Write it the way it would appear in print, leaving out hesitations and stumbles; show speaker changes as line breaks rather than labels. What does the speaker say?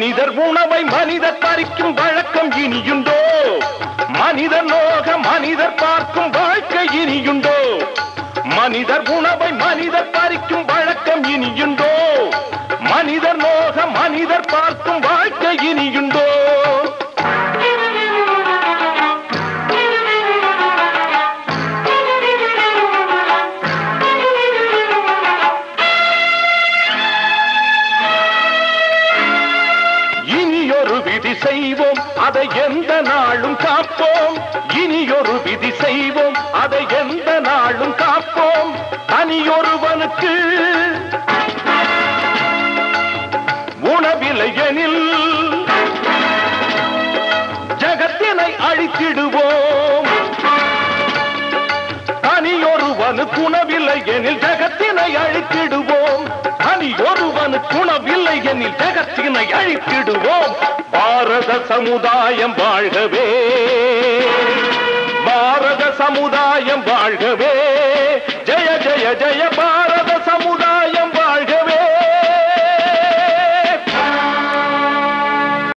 மனிதர் உணவை மனிதர் பறிக்கும் வழக்கம் இனியுண்டோ? மனிதர் நோக மனிதர் பார்க்கும் வாழ்க்கை இனியுண்டோ? மனிதர் உணவை மனிதர் பறிக்கும் வழக்கம் இனியுண்டோ? மனிதர் நோக மனிதர் பார்க்கும் வாழ்க்கை இனியுண்டோ? இனியொரு விதி செய்வோம், அதை எந்த நாளும் காப்போம். இனியொரு விதி செய்வோம், அதை எந்த நாளும் காப்போம். தனியொருவனுக்கு உணவில்லை எனில் ஜகத்தினை அழித்திடுவோம். தனியொருவனுக்கு உணவில்லை எனில் ஜகத்தினை அழித்திடுவோம். தனியொருவனுக்கு உணவில்லை எனில் ஜகத்தினை அழித்திடுவோம். பாரத சமுதாயம் வாழ்கவே,